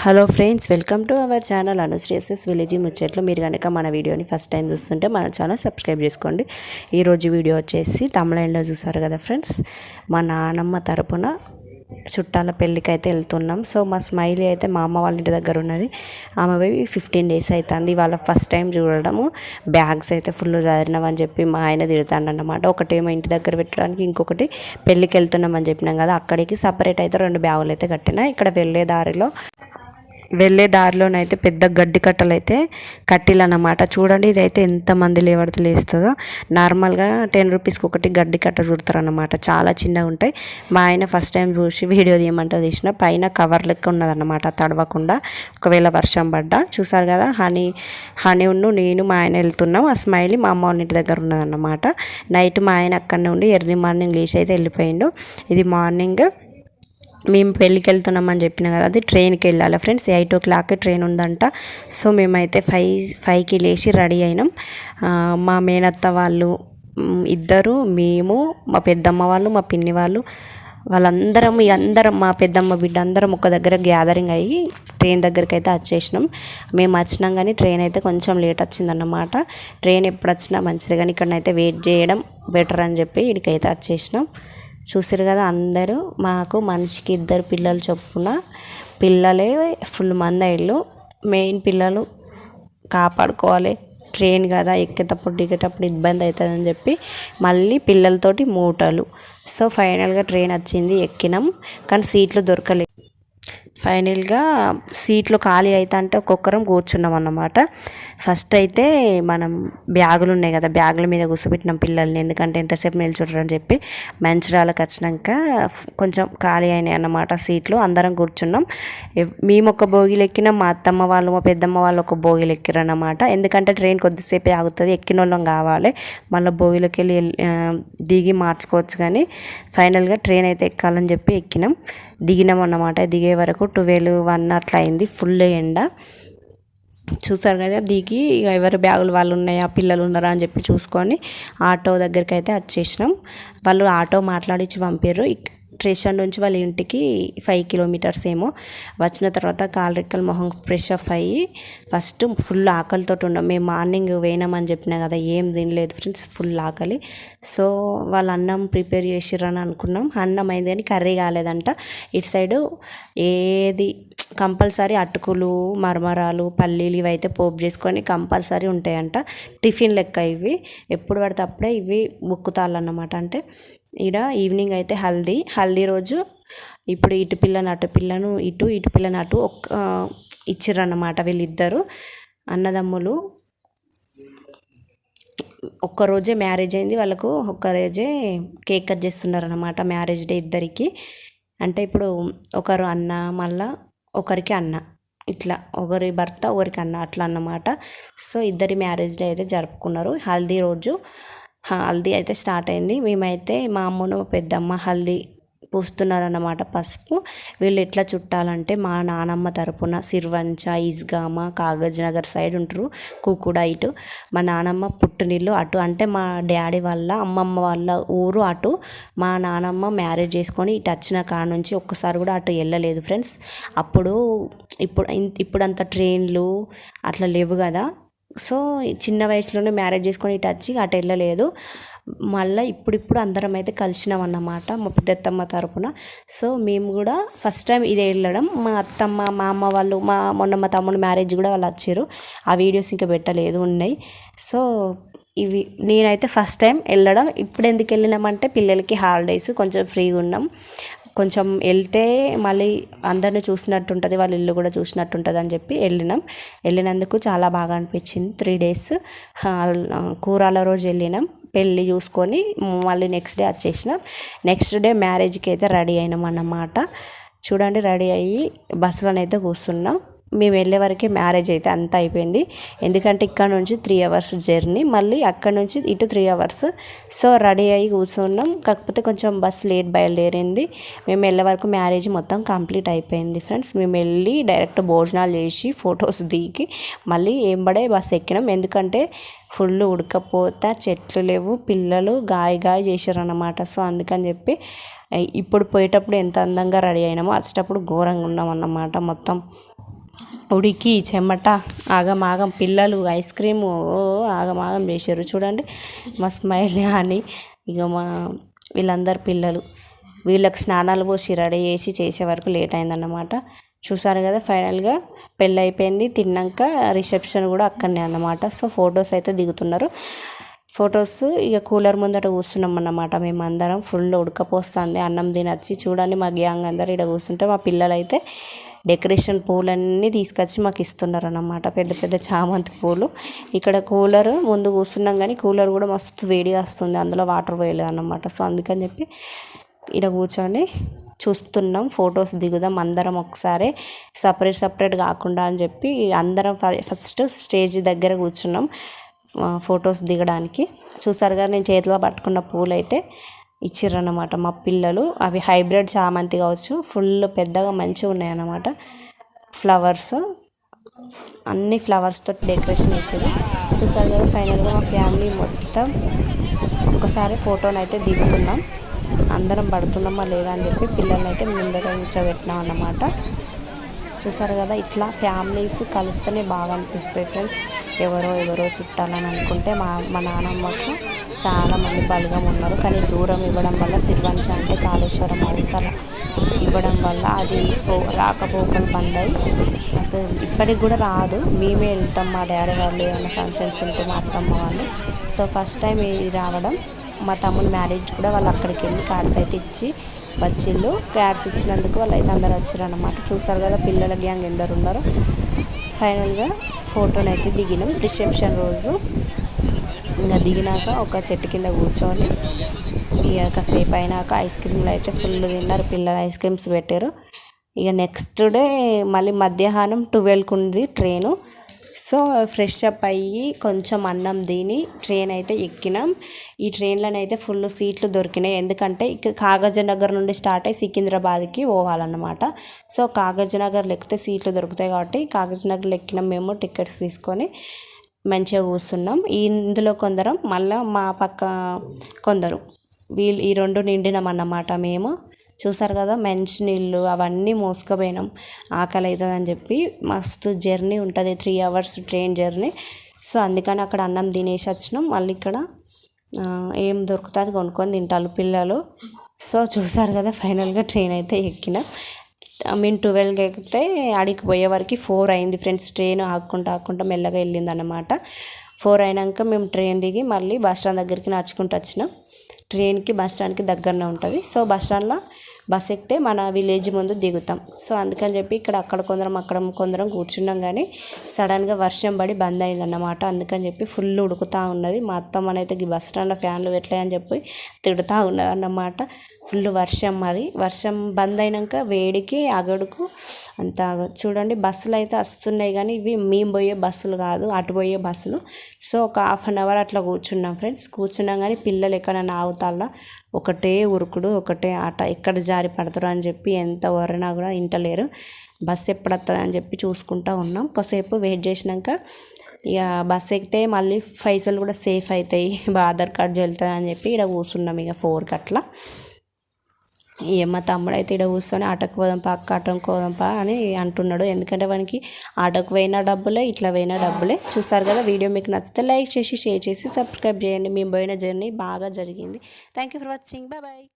Hello friends, welcome to our channel అనుశ్రీయస్ village ముచ్చట్లు. మీరు కనుక మన వీడియోని ఫస్ట్ టైం చూస్తుంటే మన ఛానల్ సబ్స్క్రైబ్ చేసుకోండి. ఈరోజు వీడియో వచ్చేసి తమిళనాడులో చూసారు కదా ఫ్రెండ్స్, మా నానమ్మ తరపున చుట్టాల పెళ్ళికి అయితే వెళ్తున్నాం. సో మా స్మైలీ అయితే మా అమ్మ వాళ్ళ ఇంటి దగ్గర ఉన్నది. ఆమె 15 days అవుతుంది. వాళ్ళ ఫస్ట్ టైం చూడడము. బ్యాగ్స్ అయితే ఫుల్ చదిరినామని చెప్పి మా ఆయన తిడతాడన్నమాట. ఒకటేమో ఇంటి దగ్గర పెట్టడానికి, ఇంకొకటి పెళ్ళికి వెళ్తున్నామని చెప్పినాం కదా, అక్కడికి సపరేట్ అయితే 2 బ్యాగులు అయితే కట్టినా. ఇక్కడ వెళ్ళే దారిలోనైతే పెద్ద గడ్డి కట్టలు అయితే కట్టిలన్నమాట. చూడండి, ఇదైతే ఎంతమంది లేవడితే లేస్తుందో. నార్మల్గా 10 రూపీస్కి ఒకటి గడ్డి కట్ట చుడతారన్నమాట. చాలా చిన్నగా ఉంటాయి. మా ఆయన ఫస్ట్ టైం చూసి వీడియో తీయమంటే తీసిన. పైన కవర్ లెక్క ఉన్నదన్నమాట, తడవకుండా ఒకవేళ వర్షం పడ్డా. చూసారు కదా, హనీ నేను మా ఆయన వెళ్తున్నాం. ఆ స్మైలీ మా అమ్మ వాళ్ళ ఇంటి దగ్గర ఉన్నదన్నమాట. నైట్ మా ఆయన అక్కడనే ఉండి ఎర్లీ మార్నింగ్ లేచి అయితే వెళ్ళిపోయిండు. ఇది మార్నింగ్ మేము పెళ్ళికి వెళ్తున్నామని చెప్పిన కదా, అది ట్రైన్కి వెళ్ళాలి ఫ్రెండ్స్. 8 o'clock ట్రైన్ ఉందంట. సో మేమైతే 5కి లేచి రెడీ అయినాం. మా మేనత్త వాళ్ళు ఇద్దరు, మేము, మా పెద్దమ్మ వాళ్ళు, మా పిన్ని వాళ్ళు, వాళ్ళందరం మా పెద్దమ్మ బిడ్డ అందరం ఒక దగ్గర గ్యాదరింగ్ అయ్యి ట్రైన్ దగ్గరికి అయితే వచ్చేసినాం. మేము వచ్చినాం కానీ ట్రైన్ అయితే కొంచెం లేట్ వచ్చిందన్నమాట. ట్రైన్ ఎప్పుడు వచ్చినా మంచిది, కానీ ఇక్కడనైతే వెయిట్ చేయడం బెటర్ అని చెప్పి ఇక్కడికైతే వచ్చేసినాం. చూసారు కదా, అందరూ మాకు మనిషికి 2 పిల్లలు చొప్పున, పిల్లలే ఫుల్ మంది అయ్యారు. మెయిన్ పిల్లలు కాపాడుకోవాలి, ట్రైన్ కదా, ఎక్కేటప్పుడు దిగేటప్పుడు ఇబ్బంది అవుతుందని చెప్పి మళ్ళీ పిల్లలతోటి మూటలు. సో ఫైనల్గా ట్రైన్ వచ్చింది, ఎక్కినాం. కానీ సీట్లు దొరకలేదు. ఫైనల్గా సీట్లు ఖాళీ అయితే అంటే ఒక్కొక్కరం కూర్చున్నాం అన్నమాట. ఫస్ట్ అయితే మనం బ్యాగులు ఉన్నాయి కదా, బ్యాగుల మీద కూర్చోబెట్టినాం పిల్లల్ని. ఎందుకంటే ఎంతసేపు నిల్చుంటారని చెప్పి. మంచిర్యాలకు వచ్చినాక కొంచెం ఖాళీ అయినాయి అన్నమాట సీట్లు. అందరం కూర్చున్నాం. మేము ఒక బోగిలు ఎక్కినాం, మా అత్తమ్మ వాళ్ళు, మా పెద్దమ్మ వాళ్ళు ఒక బోగిలు ఎక్కిరు అన్నమాట. ఎందుకంటే ట్రైన్ కొద్దిసేపే ఆగుతుంది, ఎక్కిన వాళ్ళం కావాలి. మళ్ళీ బోగిలోకి వెళ్ళి దిగి మార్చుకోవచ్చు. కానీ ఫైనల్గా ట్రైన్ అయితే ఎక్కాలని చెప్పి ఎక్కినాం. దిగినాం అన్నమాట. దిగే వరకు 12-1 అట్లా అయింది. ఫుల్ ఎండ. చూసారు కదా, దిగి ఎవరి బ్యాగులు వాళ్ళు ఉన్నాయా, పిల్లలు ఉన్నారా అని చెప్పి చూసుకొని ఆటో దగ్గరికి అయితే వచ్చేసినాం. వాళ్ళు ఆటో మాట్లాడించి పంపారు. స్టేషన్ నుంచి వాళ్ళ ఇంటికి 5 kilometers ఏమో. వచ్చిన తర్వాత కాలరెక్కల మొహం ఫ్రెష్ అప్ అయ్యి ఫస్ట్ ఫుల్ ఆకలితో ఉన్నాం. మేము మార్నింగ్ వేయనామని చెప్పినా కదా, ఏం తినలేదు ఫ్రెండ్స్, ఫుల్ ఆకలి. సో వాళ్ళు అన్నం ప్రిపేర్ చేసిర్రని అనుకున్నాం. అన్నం అయింది కానీ కర్రీ కాలేదంట. ఇటు సైడు ఏది కంపల్సరీ అటుకులు, మరమరాలు, పల్లీలు ఇవైతే పోపు చేసుకొని కంపల్సరీ ఉంటాయంట. టిఫిన్ లెక్క ఇవి. ఎప్పుడు పడితే అప్పుడే ఇవి ముక్కుతాలన్నమాట. అంటే ఈడ ఈవినింగ్ అయితే హల్దీ రోజు ఇప్పుడు ఇటు పిల్లను అటు పిల్లను ఇటు పిల్లని అటు ఇచ్చిర్రన్నమాట. వీళ్ళిద్దరు అన్నదమ్ములు. ఒక్కరోజే మ్యారేజ్ అయింది వాళ్ళకు, ఒక్కరోజే కేక్ కట్ చేస్తున్నారు అన్నమాట. మ్యారేజ్ డే ఇద్దరికి. అంటే ఇప్పుడు ఒకరు అన్న, మళ్ళా ఒకరికి అన్న, ఇట్లా ఒకరి భర్త ఒకరికి అన్న, అట్లా అన్నమాట. సో ఇద్దరి మ్యారేజ్ డే అయితే జరుపుకున్నారు. హల్దీ రోజు హల్దీ అయితే స్టార్ట్ అయింది. మేమైతే మా అమ్మను పెద్దమ్మ హల్దీ పూస్తున్నారన్నమాట, పసుపు. వీళ్ళు ఎట్లా చుట్టాలంటే మా నానమ్మ తరపున సిర్వంచ, ఈస్గామ, కాగజ్ నగర్ సైడ్ ఉంటారు, కూకుడ ఇటు. మా నానమ్మ పుట్టినిల్లు అటు, అంటే మా డాడీ వాళ్ళ అమ్మమ్మ వాళ్ళ ఊరు అటు. మా నానమ్మ మ్యారేజ్ చేసుకొని ఇటు వచ్చిన కాడ నుంచి ఒక్కసారి కూడా అటు వెళ్ళలేదు ఫ్రెండ్స్. ఇప్పుడంత ట్రైన్లు అట్లా లేవు కదా. సో చిన్న వయసులోనే మ్యారేజ్ చేసుకొని ఇటు వచ్చి అటు వెళ్ళలేదు. మళ్ళీ ఇప్పుడు అందరం అయితే కలిసినాం అన్నమాట, మా పెద్దత్తమ్మ తరపున. సో మేము కూడా ఫస్ట్ టైం ఇదే వెళ్ళడం. మా అత్తమ్మ, మా అమ్మ వాళ్ళు, మొన్న మా తమ్ముడు మ్యారేజ్ కూడా వాళ్ళు వచ్చారు. ఆ వీడియోస్ ఇంకా పెట్టలేదు, ఉన్నాయి. సో ఇవి నేనైతే ఫస్ట్ టైం వెళ్ళడం. ఇప్పుడు ఎందుకు వెళ్ళినామంటే పిల్లలకి హాలిడేస్, కొంచెం ఫ్రీగా ఉన్నాం. కొంచెం వెళ్తే మళ్ళీ అందరిని చూసినట్టు ఉంటుంది, వాళ్ళ ఇల్లు కూడా చూసినట్టు ఉంటుంది అని చెప్పి వెళ్ళినందుకు చాలా బాగా అనిపించింది. 3 days కూరాల రోజు వెళ్ళినాం, పెళ్ళి చూసుకొని మళ్ళీ నెక్స్ట్ డే వచ్చేసినాం. నెక్స్ట్ డే మ్యారేజ్కి అయితే రెడీ అయినాం అన్నమాట. చూడండి, రెడీ అయ్యి బస్సులోనైతే కూర్చున్నాం. మేము వెళ్ళే వరకే మ్యారేజ్ అయితే అంతా అయిపోయింది. ఎందుకంటే ఇక్కడ నుంచి 3 hours జర్నీ, మళ్ళీ అక్కడ నుంచి ఇటు 3 hours. సో రెడీ అయ్యి కూర్చున్నాం. కాకపోతే కొంచెం బస్ లేట్ బయలుదేరింది. మేము వెళ్ళే వరకు మ్యారేజ్ మొత్తం కంప్లీట్ అయిపోయింది ఫ్రెండ్స్. మేము వెళ్ళి డైరెక్ట్ భోజనాలు చేసి ఫొటోస్ దిగి మళ్ళీ ఏంబడే బస్ ఎక్కినాం. ఎందుకంటే ఫుల్ ఉడకపోతా, చెట్లు లేవు, పిల్లలు గాయ చేశారు అన్నమాట. సో అందుకని చెప్పి ఇప్పుడు పోయేటప్పుడు ఎంత అందంగా రెడీ అయినామో వచ్చేటప్పుడు ఘోరంగా ఉన్నాం అన్నమాట. మొత్తం ఉడికి చెమట ఆగమాగం పిల్లలు ఐస్ క్రీము ఆగమాగం చేసారు చూడండి. మా స్మైల్ అని ఇక వీళ్ళందరు పిల్లలు వీళ్ళకి స్నానాలు పోసి రెడీ చేసే వరకు లేట్ అయిందన్నమాట. చూసారు కదా ఫైనల్గా పెళ్ళి అయిపోయింది. తిన్నాక రిసెప్షన్ కూడా అక్కడనే అన్నమాట. సో ఫొటోస్ అయితే దిగుతున్నారు. ఫొటోస్ ఇక కూలర్ ముందట కూర్చున్నాం అన్నమాట. మేము అందరం ఫుల్ ఉడకపోస్తుంది. అన్నం తినచ్చి చూడండి మా గ్యాంగ్ అందరు ఇక్కడ కూర్చుంటే మా పిల్లలు అయితే డెకరేషన్ పూలన్నీ తీసుకొచ్చి మాకు ఇస్తున్నారు అన్నమాట. పెద్ద పెద్ద చామంతి పూలు. ఇక్కడ కూలర్ ముందు కూర్చున్నాం కానీ కూలర్ కూడా మస్తు వేడిగా వస్తుంది, అందులో వాటర్ పోయలేదు అన్నమాట. సో అందుకని చెప్పి ఇక్కడ కూర్చొని చూస్తున్నాం, ఫొటోస్ దిగుదాం అందరం ఒకసారి సపరేట్ కాకుండా అని చెప్పి అందరం ఫస్ట్ స్టేజ్ దగ్గర కూర్చున్నాం ఫొటోస్ దిగడానికి. చూసారు కదా నేను చేతిలో పట్టుకున్న పూలు అయితే ఇచ్చిర్రన్నమాట మా పిల్లలు. అవి హైబ్రిడ్ చామంతి కావచ్చు, ఫుల్ పెద్దగా మంచిగా ఉన్నాయన్నమాట. ఫ్లవర్స్ అన్ని ఫ్లవర్స్తో డెకరేషన్ వేసారు. చూసారు కదా ఫైనల్గా మా ఫ్యామిలీ మొత్తం ఒకసారి ఫోటోని అయితే దిగుతున్నాం. అందరం పడుతున్నామా లేదా అని చెప్పి పిల్లల్ని అయితే ముందర కూర్చోబెట్టినాం అన్నమాట. చూసారు కదా ఇట్లా ఫ్యామిలీస్ కలిస్తేనే బాగా అనిపిస్తాయి ఫ్రెండ్స్. ఎవరో చుట్టాలని అనుకుంటే మా నాన్నమ్మకు చాలామంది బలగం ఉన్నారు, కానీ దూరం ఇవ్వడం వల్ల సిరివంచ అంటే కాళేశ్వరం అవతల ఇవ్వడం వల్ల అది రాకపోకలు బంద్ అయ్యి అసలు ఇప్పటికి కూడా రాదు. మేమే వెళ్తాం, మా డాడీ వాళ్ళు ఏమైనా ఫంక్షన్స్ ఉంటే మా అత్తమ్మ వాళ్ళు. సో ఫస్ట్ టైం ఇది రావడం. మా తమ్ముడు మ్యారేజ్ కూడా వాళ్ళు అక్కడికి వెళ్ళి కార్డ్స్ అయితే ఇచ్చి వచ్చిళ్ళు. కార్డ్స్ ఇచ్చినందుకు వాళ్ళు అయితే అందరు వచ్చారు అన్నమాట. చూసారు కదా పిల్లల గ్యాంగ్ ఎందరు ఉన్నారు. ఫైనల్గా ఫోటోని అయితే దిగినాం రిసెప్షన్ రోజు. ఇంకా దిగినాక ఒక చెట్టు కింద కూర్చొని ఇక కాసేపు అయినాక ఐస్ క్రీమ్లు అయితే ఫుల్ తిన్నారు పిల్లలు. ఐస్ క్రీమ్స్ పెట్టారు. ఇక నెక్స్ట్ డే మళ్ళీ మధ్యాహ్నం 12కి ఉంది ట్రైను. సో ఫ్రెష్ అప్ అయ్యి కొంచెం అన్నం తిని ట్రైన్ అయితే ఎక్కినాం. ఈ ట్రైన్లోనైతే ఫుల్ సీట్లు దొరికినాయి, ఎందుకంటే కాగజ్నగర్ నుండి స్టార్ట్ అయ్యి సికింద్రాబాద్కి పోవాలన్నమాట. సో కాగజ్నగర్లో ఎక్కితే సీట్లు దొరుకుతాయి కాబట్టి కాగజ్నగర్లో ఎక్కినాం. మేము టికెట్స్ తీసుకొని మంచిగా కూర్చున్నాం. ఇందులో కొందరం మళ్ళీ మా పక్క కొందరు వీళ్ళు ఈ రెండు నిండినాం అన్నమాట మేము. చూసారు కదా మంచి నీళ్ళు అవన్నీ మోసుకుపోయినాం. ఆకలి అవుతుందని చెప్పి మస్తు జర్నీ ఉంటుంది, 3 hours ట్రైన్ జర్నీ. సో అందుకని అక్కడ అన్నం తినేసి వచ్చినాం. మళ్ళీ ఇక్కడ ఏం దొరుకుతుంది కొనుక్కొని తింటారు పిల్లలు. సో చూసారు కదా ఫైనల్గా ట్రైన్ అయితే ఎక్కిన. మేము 12కి ఎక్కితే ఆడికి పోయే వరకు 4 అయింది ఫ్రెండ్స్. ట్రైన్ ఆక్కుంటా మెల్లగా వెళ్ళింది అన్నమాట. 4 అయినాక మేము ట్రైన్ దిగి మళ్ళీ బస్ స్టాండ్ దగ్గరికి నడుచుకుంటూ వచ్చినాం. ట్రైన్కి బస్ స్టాండ్కి దగ్గరనే ఉంటుంది. సో బస్ స్టాండ్లో బస్ ఎక్కితే మన విలేజ్ ముందు దిగుతాం. సో అందుకని చెప్పి అక్కడ కొందరం కూర్చున్నాం, కానీ సడన్గా వర్షం పడి బంద్ అయిందన్నమాట. అందుకని చెప్పి ఫుల్ ఉడుకుతూ ఉన్నది. మా అత్తమ్మనైతే ఈ బస్ స్టాండ్లో ఫ్యాన్లు పెట్టలేదని చెప్పి తిడుతూ ఉన్నది అన్నమాట. ఫుల్ వర్షం. మరి వర్షం బంద్ అయినాక వేడికి అగడుకు అంత చూడండి. బస్సులు అయితే వస్తున్నాయి, కానీ ఇవి మేము పోయే బస్సులు కాదు, అటు పోయే బస్సులు. సో ఒక 1/2 hour అట్లా కూర్చున్నాం ఫ్రెండ్స్. కూర్చున్నాం కానీ పిల్లలు ఎక్కడైనా ఆగుతాళ్ళ ఒకటే ఉరుకుడు, ఒకటే ఆట, ఎక్కడ జారి పడతారు అని చెప్పి ఎంత వరినా కూడా ఇంటలేరు. బస్సు ఎప్పుడు వస్తుంది అని చెప్పి చూసుకుంటూ ఉన్నాం. కాసేపు వెయిట్ చేసినాక ఇక బస్సు ఎక్కితే మళ్ళీ పైసలు కూడా సేఫ్ అవుతాయి, ఆధార్ కార్డు వెళ్తుంది అని చెప్పి ఇక్కడ కూర్చున్నాం. ఇక 4కి అట్లా మా తమ్ముడు అయితే ఇక్కడ కూర్చొని ఆటోకి పోదాంపా అక్క, ఆటోకి పోదాంపా అని అంటున్నాడు. ఎందుకంటే వానికి ఆటోకి పోయిన డబ్బులే, ఇట్లా పోయిన డబ్బులే. చూసారు కదా వీడియో మీకు నచ్చితే లైక్ చేసి షేర్ చేసి సబ్స్క్రైబ్ చేయండి. మేము పోయిన జర్నీ బాగా జరిగింది. Thank you for watching. Bye.